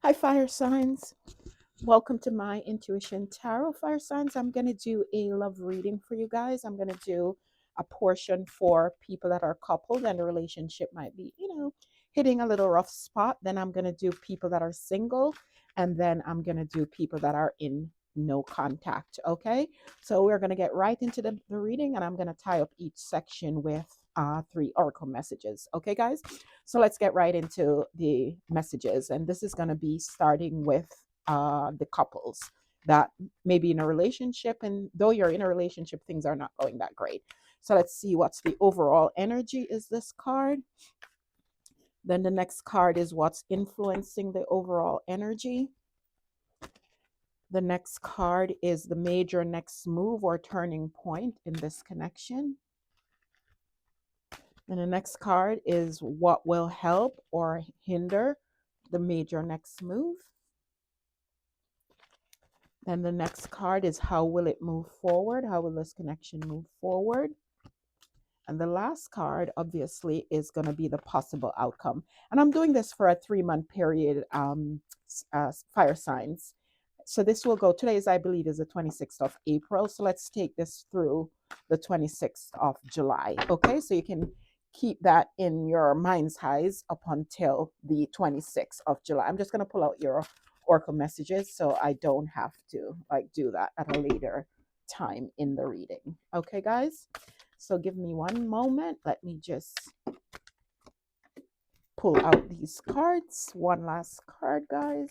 Hi, fire signs. Welcome to my Intuition Tarot Fire Signs. I'm going to do a love reading for you guys. I'm going to do a portion for people that are coupled and the relationship might be, hitting a little rough spot. Then I'm going to do people that are single. And then I'm going to do people that are in no contact. Okay. So we're going to get right into the reading, and I'm going to tie up each section with 3 oracle messages. Okay, guys. So let's get right into the messages. And this is going to be starting with the couples that may be in a relationship. And though you're in a relationship, things are not going that great. So let's see what's the overall energy is this card. Then the next card is what's influencing the overall energy. The next card is the major next move or turning point in this connection. And the next card is what will help or hinder the major next move. Then the next card is how will it move forward? How will this connection move forward? And the last card, obviously, is going to be the possible outcome. And I'm doing this for a 3-month period, fire signs. So this will go, today is, I believe, is the 26th of April. So let's take this through the 26th of July. Okay, so you can keep that in your mind's eyes up until the 26th of July. I'm just going to pull out your oracle messages so I don't have to do that at a later time in the reading. Okay, guys? So give me one moment. Let me just pull out these cards. One last card, guys.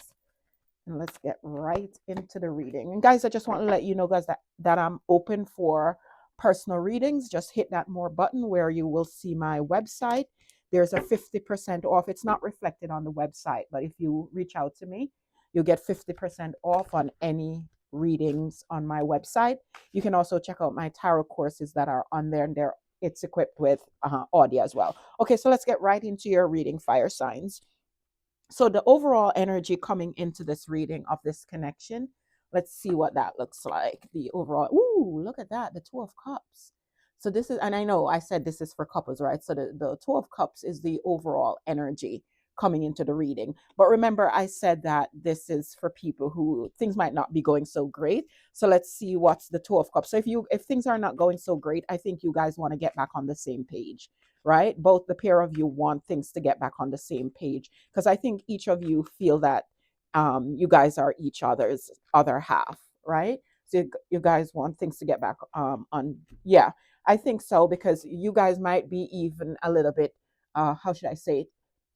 And let's get right into the reading. And guys, I just want to let you know, guys, that I'm open for personal readings. Just hit that more button where you will see my website. There's a 50% off. It's not reflected on the website, but if you reach out to me, you'll get 50% off on any readings on my website. You can also check out my tarot courses that are on there, and it's equipped with audio as well. Okay, so let's get right into your reading, fire signs. So the overall energy coming into this reading of this connection, let's see what that looks like. The overall, ooh, look at that, the Two of Cups. So this is, and I know I said this is for couples, right? So the Two of Cups is the overall energy coming into the reading. But remember, I said that this is for people who things might not be going so great. So let's see what's the Two of Cups. So if things are not going so great, I think you guys want to get back on the same page, right? Both the pair of you want things to get back on the same page, because I think each of you feel that you guys are each other's other half, right? So you guys want things to get back on. Yeah, I think so, because you guys might be even a little bit, how should I say it,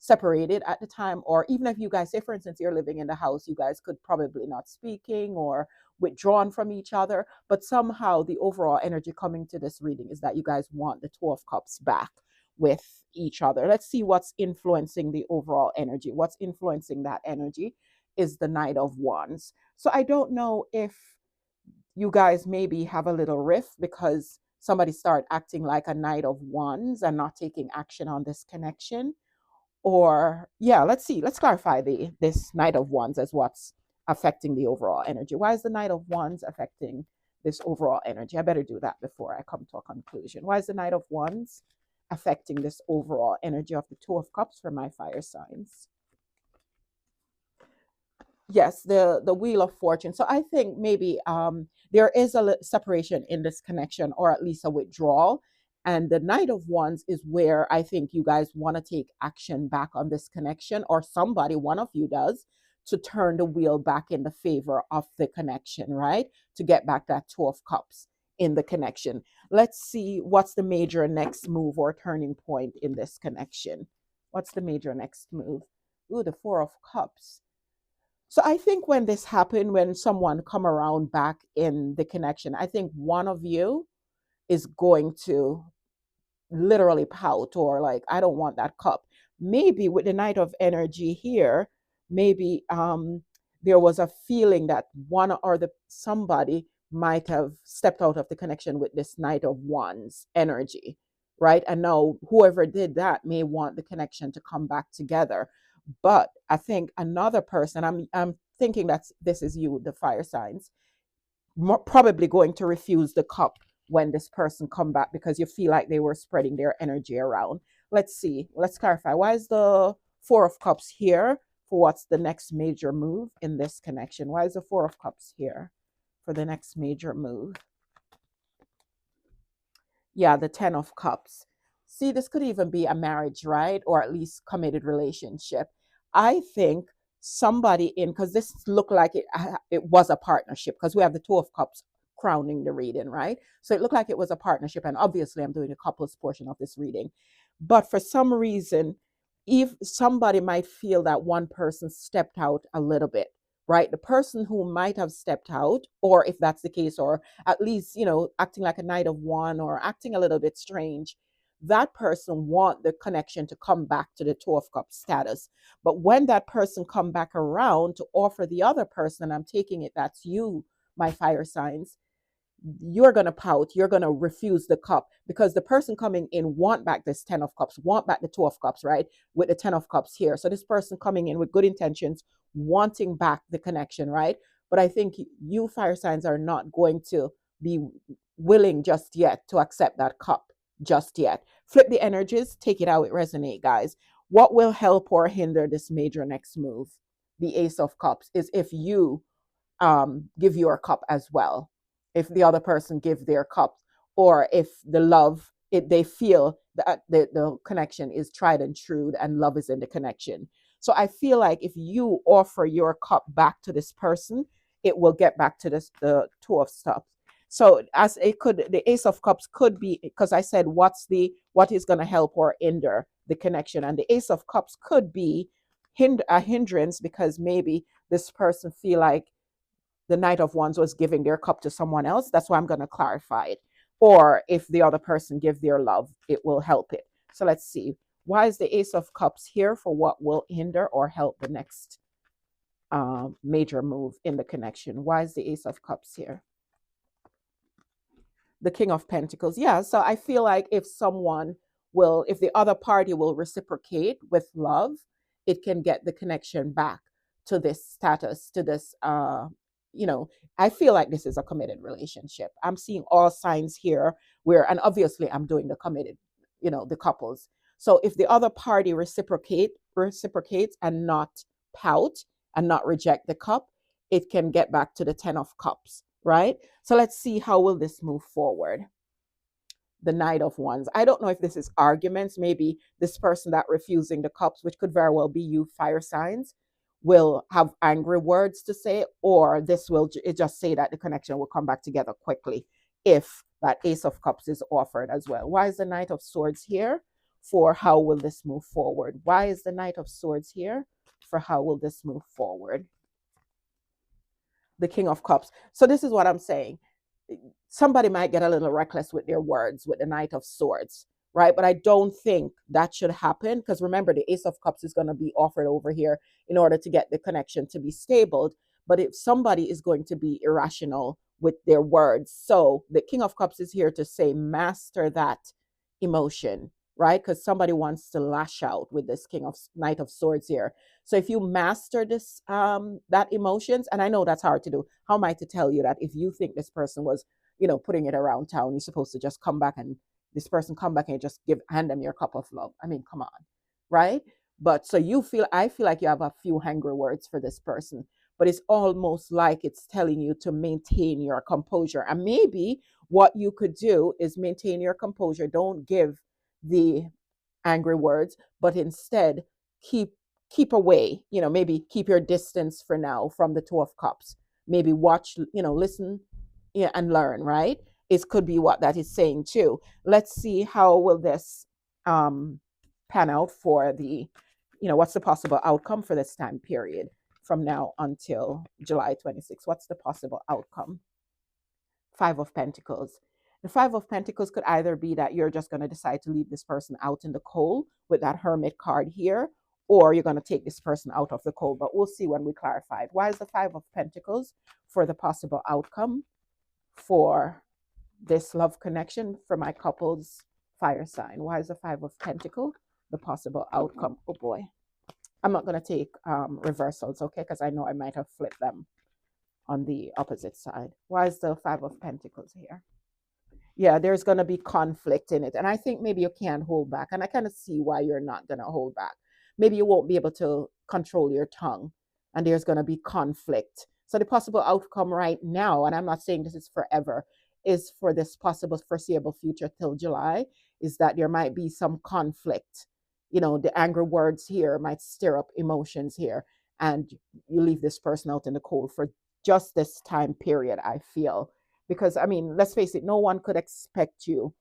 separated at the time. Or even if you guys, say for instance, you're living in the house, you guys could probably not speaking or withdrawn from each other. But somehow the overall energy coming to this reading is that you guys want the Two of Cups back with each other. Let's see what's influencing the overall energy. What's influencing that energy is the Knight of Wands. So I don't know if you guys maybe have a little rift because somebody started acting like a Knight of Wands and not taking action on this connection. Or yeah, let's see. Let's clarify this Knight of Wands as what's affecting the overall energy. Why is the Knight of Wands affecting this overall energy? I better do that before I come to a conclusion. Why is the Knight of Wands affecting this overall energy of the Two of Cups for my fire signs? Yes, the Wheel of Fortune. So I think maybe there is a separation in this connection, or at least a withdrawal. And the Knight of Wands is where I think you guys want to take action back on this connection, or somebody, one of you does, to turn the wheel back in the favor of the connection, right? To get back that Two of Cups in the connection. Let's see what's the major next move or turning point in this connection. What's the major next move? Ooh, the Four of Cups. So I think when this happened, when someone come around back in the connection, I think one of you is going to literally pout, or like, I don't want that cup. Maybe with the Knight of Energy here, maybe there was a feeling that one or the somebody might have stepped out of the connection with this Knight of Wands energy, right? And now whoever did that may want the connection to come back together. But I think another person, I'm thinking that this is you, the fire signs, probably going to refuse the cup when this person come back, because you feel like they were spreading their energy around. Let's see. Let's clarify. Why is the Four of Cups here for what's the next major move in this connection. Why is the Four of Cups here for the next major move? Yeah, the Ten of Cups. See, this could even be a marriage, right? Or at least committed relationship. I think somebody in, because this looked like it was a partnership, because we have the Two of Cups crowning the reading, right? So it looked like it was a partnership. And obviously, I'm doing a couples portion of this reading. But for some reason, if somebody might feel that one person stepped out a little bit, right? The person who might have stepped out, or if that's the case, or at least, acting like a Knight of One or acting a little bit strange, that person want the connection to come back to the Two of Cups status. But when that person come back around to offer the other person, and I'm taking it that's you, my fire signs, you're going to pout, you're going to refuse the cup, because the person coming in want back this Ten of Cups, want back the Two of Cups, right? With the Ten of Cups here. So this person coming in with good intentions, wanting back the connection, right? But I think you fire signs are not going to be willing just yet to accept that cup just yet. Flip the energies, take it how it resonate, guys. What will help or hinder this major next move, the Ace of Cups, is if you give your cup as well, if the other person give their cup, or if the love, they feel that the connection is tried and true and love is in the connection. So I feel like if you offer your cup back to this person, it will get back to this, the Two of Cups. So as it could, the Ace of Cups could be, because I said what is going to help or hinder the connection, and the Ace of Cups could be a hindrance, because maybe this person feel like the Knight of Wands was giving their cup to someone else. That's why I'm going to clarify it. Or if the other person give their love, it will help it. So let's see. Why is the Ace of Cups here for what will hinder or help the next major move in the connection? Why is the Ace of Cups here? The King of Pentacles. Yeah, so I feel like if the other party will reciprocate with love, it can get the connection back to this status, to this, I feel like this is a committed relationship. I'm seeing all signs here and obviously I'm doing the committed, the couples. So if the other party reciprocates and not pout and not reject the cup, it can get back to the Ten of Cups, right? So let's see, how will this move forward? The Knight of Wands. I don't know if this is arguments. Maybe this person that refusing the cups, which could very well be you fire signs, will have angry words to say, or this will just say that the connection will come back together quickly if that Ace of Cups is offered as well. Why is the Knight of Swords here for how will this move forward? Why is the Knight of Swords here for how will this move forward? The King of Cups. So this is what I'm saying. Somebody might get a little reckless with their words with the Knight of Swords, right? But I don't think that should happen, because remember, the Ace of Cups is going to be offered over here in order to get the connection to be stable. But if somebody is going to be irrational with their words, so the King of Cups is here to say, master that emotion, right? Because somebody wants to lash out with this Knight of Swords here. So if you master this, that emotions, and I know that's hard to do. How am I to tell you that if you think this person was, putting it around town, you're supposed to just come back and this person come back and just hand them your cup of love? I mean, come on, right? But so I feel like you have a few angry words for this person, but it's almost like it's telling you to maintain your composure. And maybe what you could do is maintain your composure. Don't give the angry words, but instead keep away, maybe keep your distance for now from the Two of Cups. Maybe watch, listen, yeah, and learn, right? It could be what that is saying too. Let's see, how will this pan out for what's the possible outcome for this time period from now until July 26th? What's the possible outcome? Five of Pentacles. The Five of Pentacles could either be that you're just going to decide to leave this person out in the cold with that Hermit card here, or you're going to take this person out of the cold. But we'll see when we clarify it. Why is the Five of Pentacles for the possible outcome for this love connection for my couple's fire sign? Why is the Five of Pentacles the possible outcome? Oh boy. I'm not going to take reversals, okay? Because I know I might have flipped them on the opposite side. Why is the Five of Pentacles here? Yeah, there's going to be conflict in it. And I think maybe you can't hold back. And I kind of see why you're not going to hold back. Maybe you won't be able to control your tongue, and there's going to be conflict. So the possible outcome right now, and I'm not saying this is forever, is for this possible foreseeable future till July, is that there might be some conflict. You know, the angry words here might stir up emotions here, and you leave this person out in the cold for just this time period, I feel. Because, I mean, let's face it, no one could expect you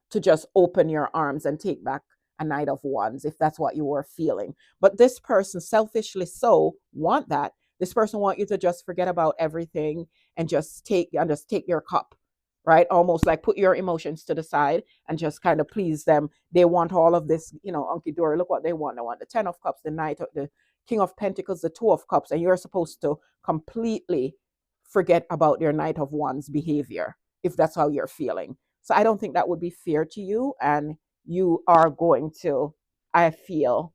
to just open your arms and take back a Knight of Wands if that's what you were feeling. But this person, selfishly so, want that. This person want you to just forget about everything and just take your cup, right? Almost like put your emotions to the side and just kind of please them. They want all of this, you know, Unky Dory, look what they want. They want the Ten of Cups, the Knight, the King of Pentacles, the Two of Cups, and you're supposed to completely forget about their Knight of Wands behavior if that's how you're feeling. So I don't think that would be fair to you. And you are going to, I feel,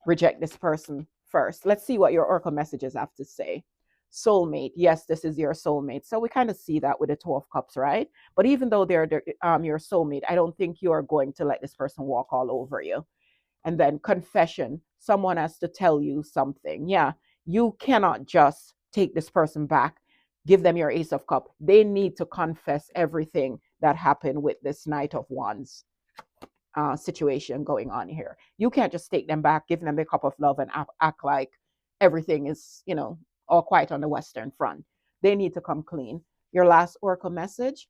reject this person first. Let's see what your oracle messages have to say. Soulmate. Yes, this is your soulmate. So we kind of see that with the Two of Cups, right? But even though they're your soulmate, I don't think you're going to let this person walk all over you. And then confession. Someone has to tell you something. Yeah, you cannot just take this person back, give them your Ace of Cups. They need to confess everything that happened with this Knight of Wands situation going on here. You can't just take them back, give them a cup of love, and act like everything is, you know, all quiet on the Western Front. They need to come clean. Your last oracle message: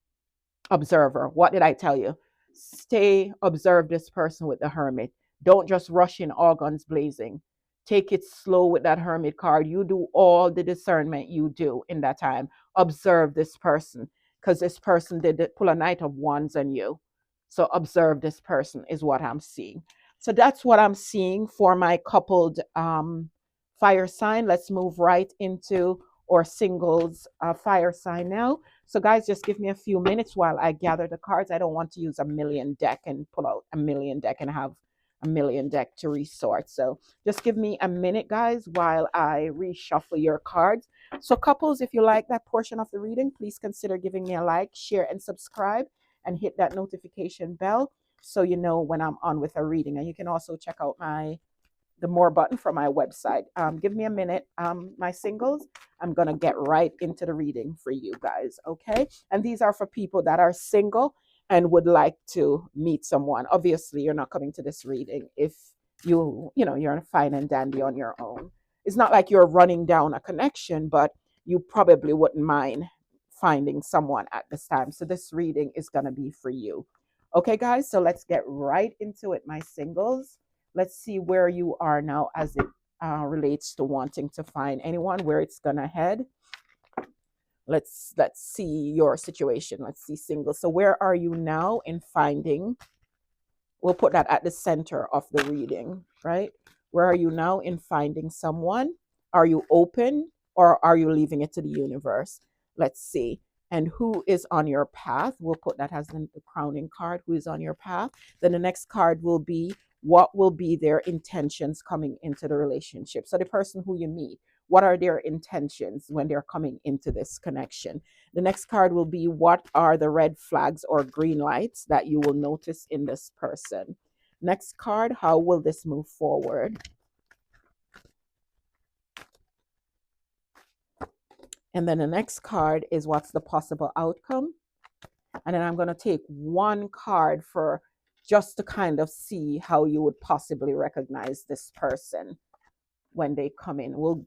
observer. What did I tell you? Stay, observe this person with the Hermit. Don't just rush in all guns blazing. Take it slow with that Hermit card. You do all the discernment you do in that time. Observe this person, because this person did pull a Knight of Wands on you. So observe this person is what I'm seeing. So that's what I'm seeing for my coupled fire sign. Let's move right into or singles fire sign now. So guys, just give me a few minutes while I gather the cards. I don't want to use a million deck and pull out a million deck and have a million deck to resort. So just give me a minute, guys, while I reshuffle your cards. So couples, if you like that portion of the reading, please consider giving me a like, share, and subscribe, and hit that notification bell so you know when I'm on with a reading. And you can also check out the more button from my website. Give me a minute, my singles. I'm going to get right into the reading for you guys, okay? And these are for people that are single and would like to meet someone. Obviously, you're not coming to this reading if you're fine and dandy on your own. It's not like you're running down a connection, but you probably wouldn't mind finding someone at this time. So this reading is going to be for you. Okay, guys, so let's get right into it, my singles. Let's see where you are now as it relates to wanting to find anyone, where it's gonna head. Let's see your situation. Let's see single. So where are you now in finding? We'll put that at the center of the reading, right? Where are you now in finding someone? Are you open or are you leaving it to the universe? Let's see. And who is on your path? We'll put that as the crowning card. Who is on your path? Then the next card will be, what will be their intentions coming into the relationship? So the person who you meet, what are their intentions when they're coming into this connection? The next card will be, what are the red flags or green lights that you will notice in this person? Next card, how will this move forward? And then the next card is, what's the possible outcome? And then I'm going to take one card for just to kind of see how you would possibly recognize this person when they come in. We'll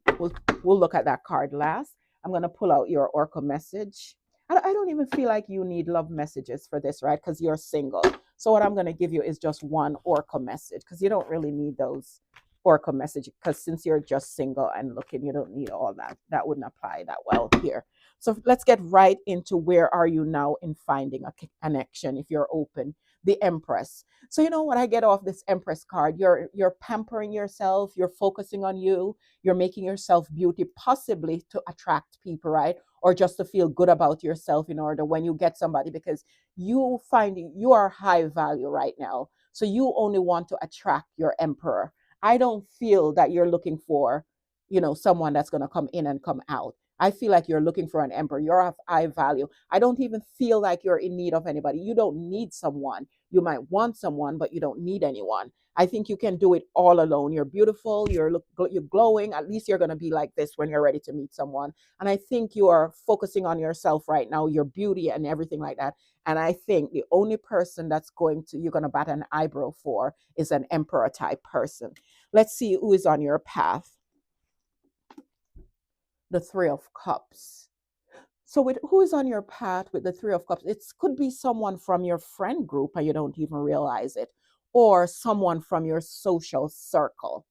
look at that card last. I'm going to pull out your oracle message. I don't even feel like you need love messages for this, right? Because you're single. So what I'm going to give you is just one oracle message, because you don't really need those oracle messages, because since you're just single and looking, you don't need all that. That wouldn't apply that well here. So let's get right into, where are you now in finding a connection if you're open? The Empress. So you know what I get off this Empress card? You're pampering yourself, you're focusing on you, you're making yourself beauty, possibly to attract people, right? Or just to feel good about yourself in order when you get somebody, because you find you are high value right now. So you only want to attract your emperor. I don't feel that you're looking for, someone that's going to come in and come out. I feel like you're looking for an emperor. You're of high value. I don't even feel like you're in need of anybody. You don't need someone. You might want someone, but you don't need anyone. I think you can do it all alone. You're beautiful, you're glowing. At least you're going to be like this when you're ready to meet someone. And I think you are focusing on yourself right now, your beauty and everything like that. And I think the only person that's you're going to bat an eyebrow for is an emperor type person. Let's see who is on your path. The Three of Cups. So with who is on your path with the Three of Cups, it could be someone from your friend group and you don't even realize it, or someone from your social circle.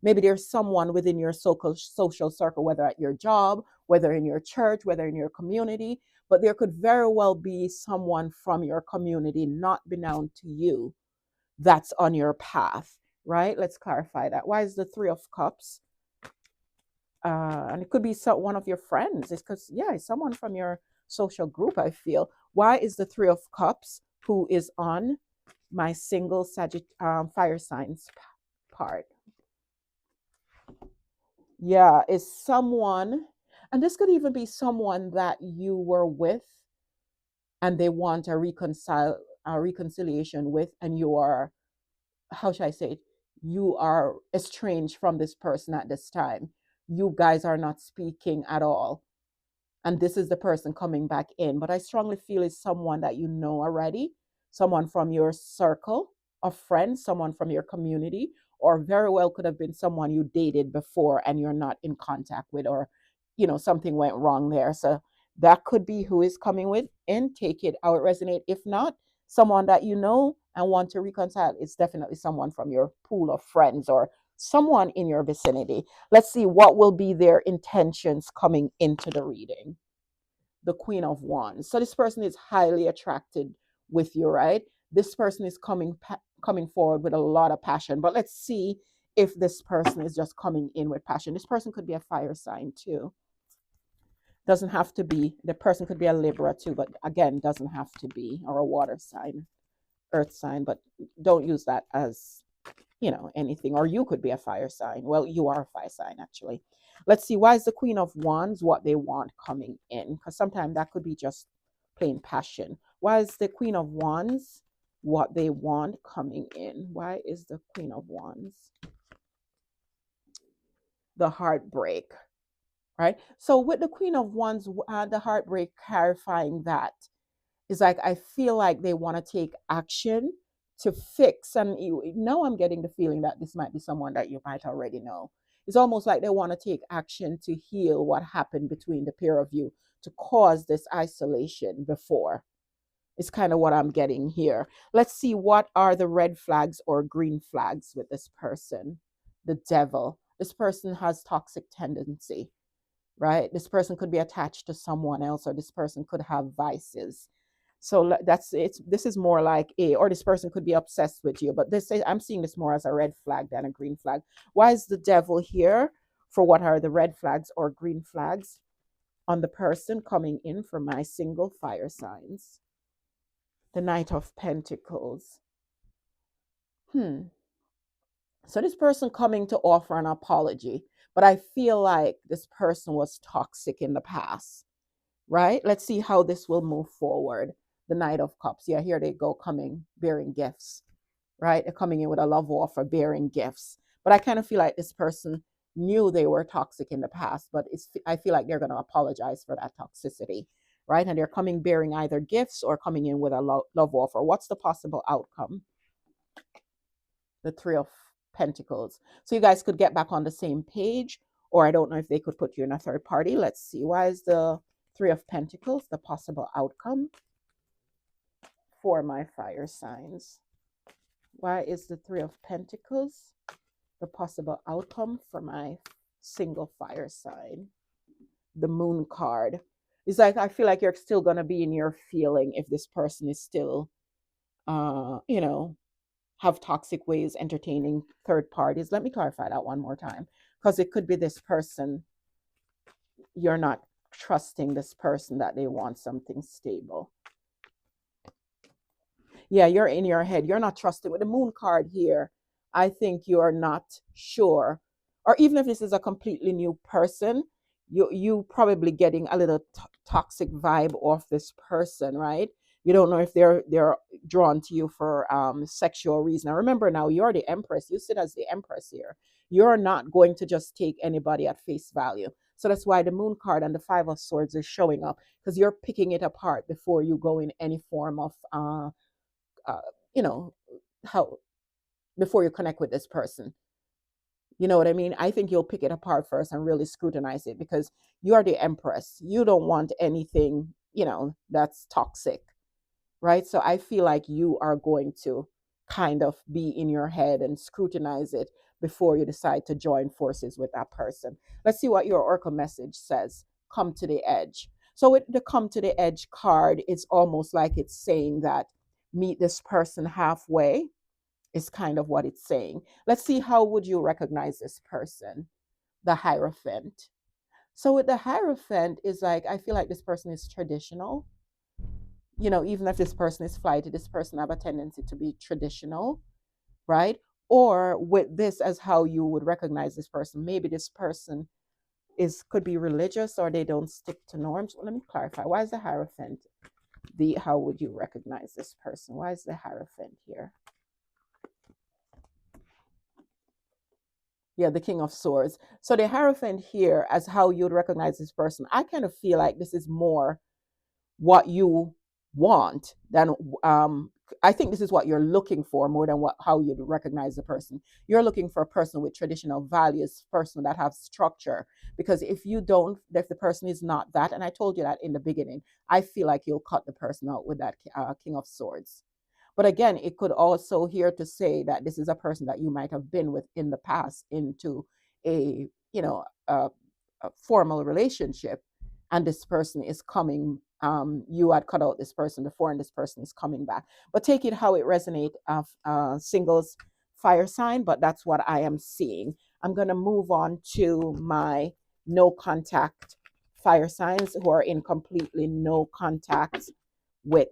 Maybe there's someone within your social circle, whether at your job, whether in your church, whether in your community, but there could very well be someone from your community not known to you that's on your path, right? Let's clarify that. Why is the Three of Cups? And it could be one of your friends. It's because, yeah, it's someone from your social group, I feel. Why is the Three of Cups who is on my single fire signs part? Yeah, is someone, and this could even be someone that you were with and they want a reconciliation with, and you are, how should I say it? You are estranged from this person at this time. You guys are not speaking at all, and this is the person coming back in. But I strongly feel it's someone that you know already, someone from your circle of friends, someone from your community, or very well could have been someone you dated before and you're not in contact with, or something went wrong there. So that could be who is coming with, and take it how it resonate. If not, someone that you know and want to reconcile, it's definitely someone from your pool of friends or someone in your vicinity. Let's see what will be their intentions coming into the reading. The Queen of Wands. So this person is highly attracted with you, right? This person is coming forward with a lot of passion. But let's see if this person is just coming in with passion. This person could be a fire sign too. Doesn't have to be. The person could be a Libra too, but again, doesn't have to be, or a water sign, earth sign, but don't use that as anything. Or you could be a fire sign. Well, you are a fire sign, actually. Let's see, why is the Queen of Wands what they want coming in? Because sometimes that could be just plain passion. Why is the Queen of Wands what they want coming in? Why is the Queen of Wands? The heartbreak, right? So with the Queen of Wands, the heartbreak, clarifying that is like, I feel like they want to take action to fix. And now I'm getting the feeling that this might be someone that you might already know. It's almost like they want to take action to heal what happened between the pair of you to cause this isolation before. It's kind of what I'm getting here. Let's see, what are the red flags or green flags with this person? The Devil. This person has toxic tendency, right? This person could be attached to someone else, or this person could have vices. So that's it. This is more like or this person could be obsessed with you, but I'm seeing this more as a red flag than a green flag. Why is the Devil here? For what are the red flags or green flags on the person coming in for my single fire signs? The Knight of Pentacles. So this person coming to offer an apology, but I feel like this person was toxic in the past, right? Let's see how this will move forward. The Knight of Cups. Yeah, here they go, coming, bearing gifts, right? They're coming in with a love offer, bearing gifts. But I kind of feel like this person knew they were toxic in the past, but I feel like they're going to apologize for that toxicity, right? And they're coming bearing either gifts or coming in with a love offer. What's the possible outcome? The Three of Pentacles. So you guys could get back on the same page, or I don't know if they could put you in a third party. Let's see. Why is the Three of Pentacles the possible outcome for my fire signs? Why is the Three of Pentacles the possible outcome for my single fire sign? The Moon card. It's like, I feel like you're still going to be in your feeling if this person is still, have toxic ways entertaining third parties. Let me clarify that one more time, because it could be this person, you're not trusting this person, that they want something stable. Yeah, you're in your head. You're not trusting. With the Moon card here, I think you're not sure. Or even if this is a completely new person, you probably getting a little toxic vibe off this person, right? You don't know if they're drawn to you for sexual reason. Now remember, now you're the empress. You sit as the empress here. You're not going to just take anybody at face value. So that's why the moon card and the five of swords is showing up, because you're picking it apart before you go in any form of uh you know how before you connect with this person. You know what I mean? I think you'll pick it apart first and really scrutinize it, because you are the empress. You don't want anything, that's toxic, right? So I feel like you are going to kind of be in your head and scrutinize it before you decide to join forces with that person. Let's see what your oracle message says. Come to the edge. So with the come to the edge card, it's almost like it's saying that meet this person halfway is kind of what it's saying. Let's see, how would you recognize this person? The Hierophant. So with the Hierophant is like, I feel like this person is traditional. Even if this person is flighty, this person have a tendency to be traditional, right? Or with this as how you would recognize this person, maybe this person could be religious, or they don't stick to norms. Well, let me clarify. Why is the Hierophant how would you recognize this person? Why is the Hierophant here? Yeah, the King of Swords. So the Hierophant here as how you'd recognize this person. I kind of feel like this is more what you want than I think this is what you're looking for more than how you recognize the person. You're looking for a person with traditional values, person that has structure. Because if the person is not that, and I told you that in the beginning, I feel like you'll cut the person out with that King of Swords. But again, it could also here to say that this is a person that you might have been with in the past into a, a formal relationship, and this person is coming. You had cut out this person before, and this person is coming back. But take it how it resonates. Singles fire sign, but that's what I am seeing. I'm going to move on to my no contact fire signs who are in completely no contact with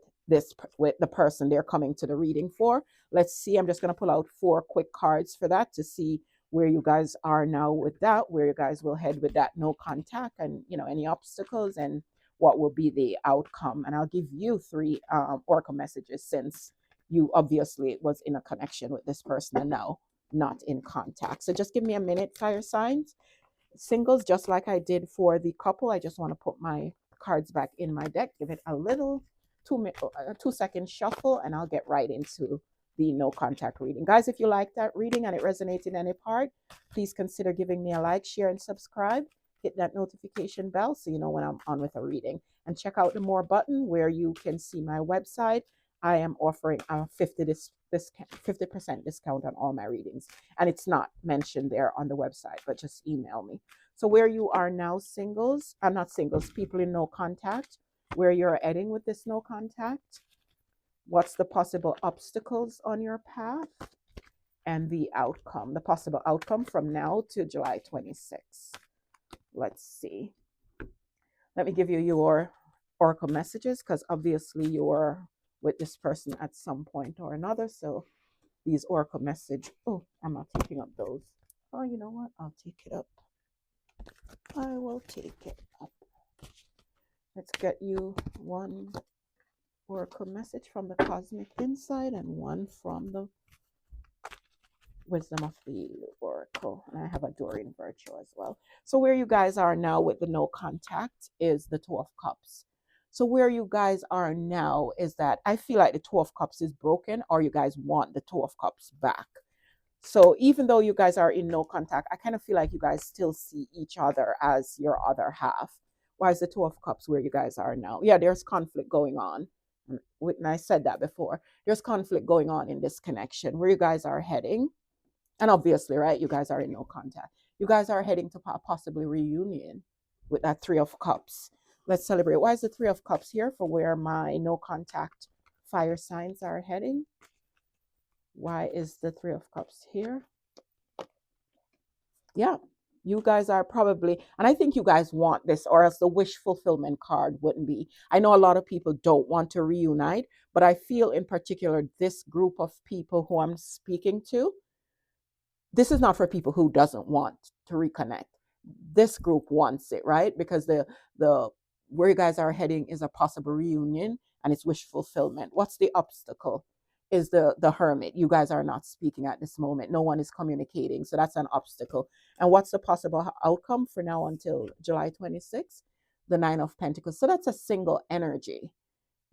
with the person they're coming to the reading for. Let's see. I'm just going to pull out 4 quick cards for that to see where you guys are now with that, where you guys will head with that no contact, and any obstacles, and what will be the outcome. And I'll give you 3 oracle messages, since you obviously was in a connection with this person and now not in contact. So just give me a minute, fire signs. Singles, just like I did for the couple, I just want to put my cards back in my deck, give it a little 2-second shuffle, and I'll get right into the no contact reading. Guys, if you like that reading and it resonates in any part, please consider giving me a like, share, and subscribe. Hit that notification bell so you know when I'm on with a reading. And check out the more button where you can see my website. I am offering a 50% discount on all my readings. And it's not mentioned there on the website, but just email me. So where you are now, singles, I'm not singles, people in no contact, where you're heading with this no contact, what's the possible obstacles on your path, and the outcome, the possible outcome from now to July 26th. Let's see. Let me give you your oracle messages, because obviously you're with this person at some point or another. So these oracle message, I'm not taking up those. Oh, you know what? I'll take it up. I will take it up. Let's get you one oracle message from the cosmic insight and one from the wisdom of the oracle. And I have a Dorian virtue as well. So where you guys are now with the no contact is the 2 of cups. So where you guys are now is that I feel like the 2 of cups is broken, or you guys want the 2 of cups back. So even though you guys are in no contact, I kind of feel like you guys still see each other as your other half. Why is the 2 of cups where you guys are now? Yeah, there's conflict going on. And I said that before. There's conflict going on in this connection where you guys are heading. And obviously, right, you guys are in no contact. You guys are heading to possibly reunion with that 3 of cups. Let's celebrate. Why is the 3 of cups here for where my no contact fire signs are heading? Why is the 3 of cups here? Yeah, you guys are probably, and I think you guys want this, or else the wish fulfillment card wouldn't be. I know a lot of people don't want to reunite, but I feel in particular this group of people who I'm speaking to, this is not for people who doesn't want to reconnect. This group wants it, right? Because the where you guys are heading is a possible reunion, and it's wish fulfillment. What's the obstacle? Is the hermit. You guys are not speaking at this moment. No one is communicating. So that's an obstacle. And what's the possible outcome for now until July 26th? The Nine of Pentacles. So that's a single energy,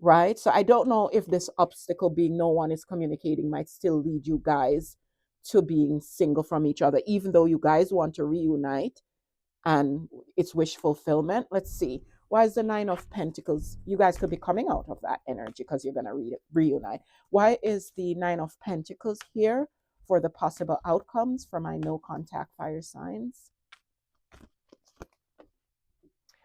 right? So I don't know if this obstacle being no one is communicating might still lead you guys to being single from each other, even though you guys want to reunite and it's wish fulfillment. Let's see. Why is the Nine of Pentacles? You guys could be coming out of that energy because you're going to reunite. Why is the Nine of Pentacles here for the possible outcomes for my no contact fire signs?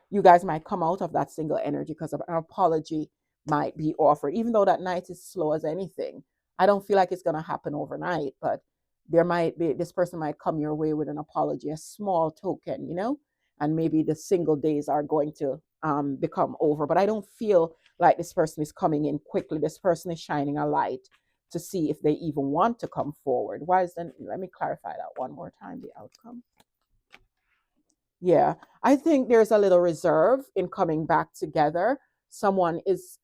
You guys might come out of that single energy because of an apology might be offered, even though that night is slow as anything. I don't feel like it's going to happen overnight, but there might be, this person might come your way with an apology, a small token, you know, and maybe the single days are going to become over. But I don't feel like this person is coming in quickly. This person is shining a light to see if they even want to come forward. Why is then? Let me clarify that one more time, the outcome. Yeah, I think there's a little reserve in coming back together. Someone is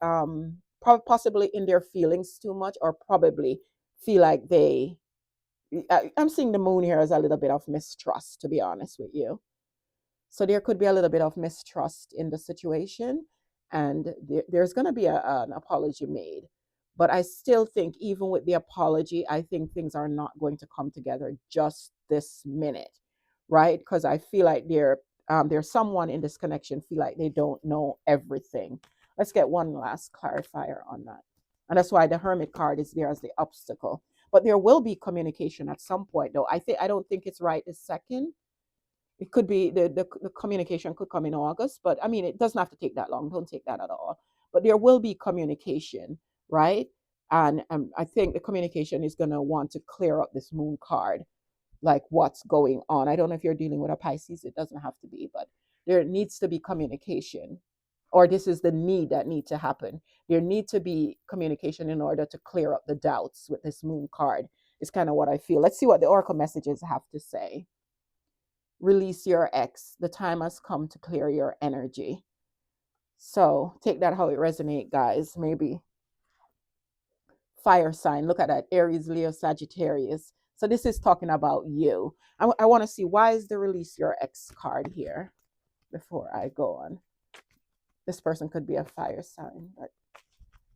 possibly in their feelings too much, or probably feel like they. I'm seeing the moon here as a little bit of mistrust, to be honest with you. So there could be a little bit of mistrust in the situation, and there's going to be an apology made. But I still think, even with the apology, I think things are not going to come together just this minute, right? Because I feel like there's someone in this connection feel like they don't know everything. Let's get one last clarifier on that. And that's why the Hermit card is there as the obstacle. But there will be communication at some point, though. I don't think it's right this second. It could be the communication could come in August, but I mean, it doesn't have to take that long. Don't take that at all. But there will be communication, right? And I think the communication is going to want to clear up this moon card, like what's going on. I don't know if you're dealing with a Pisces, it doesn't have to be, but there needs to be communication, or this is the need that need to happen. There need to be communication in order to clear up the doubts with this moon card. It's kind of what I feel. Let's see what the oracle messages have to say. Release your ex. The time has come to clear your energy. So take that how it resonates, guys. Maybe fire sign. Look at that. Aries, Leo, Sagittarius. So this is talking about you. I want to see, why is the release your ex card here before I go on. This person could be a fire sign, but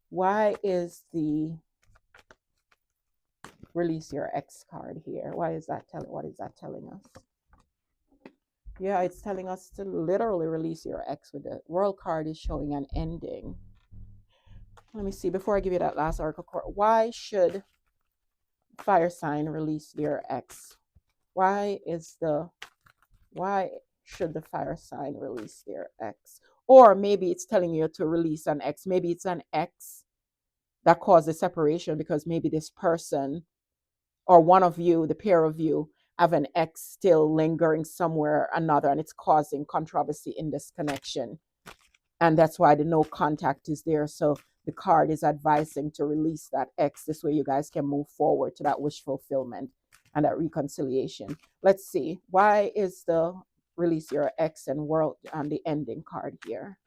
why is the release your ex card here? Why is that telling? What is that telling us? Yeah, it's telling us to literally release your ex. With the World card is showing an ending. Let me see, before I give you that last oracle card, why should fire sign release their ex? Why should the fire sign release their ex? Or maybe it's telling you to release an ex. Maybe it's an ex that caused a separation, because maybe this person or one of you, the pair of you, have an ex still lingering somewhere or another, and it's causing controversy in this connection. And that's why the no contact is there. So the card is advising to release that ex. This way you guys can move forward to that wish fulfillment and that reconciliation. Let's see. Why is the release your ex and world on the ending card here?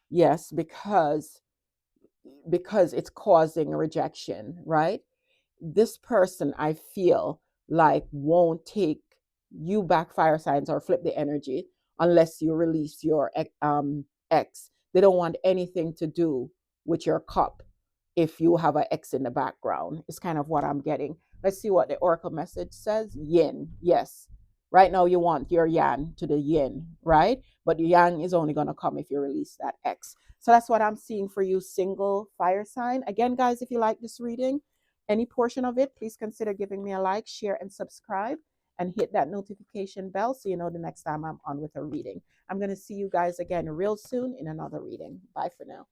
Yes, because it's causing rejection, right? This person, I feel like, won't take you back, fire signs, or flip the energy unless you release your ex. They don't want anything to do with your cup if you have an ex in the background. It's kind of what I'm getting. Let's see what the oracle message says. Yin, yes. Right now you want your yang to the yin, right? But the yang is only going to come if you release that ex. So that's what I'm seeing for you, single fire sign. Again, guys, if you like this reading, any portion of it, please consider giving me a like, share, and subscribe, and hit that notification bell so you know the next time I'm on with a reading. I'm going to see you guys again real soon in another reading. Bye for now.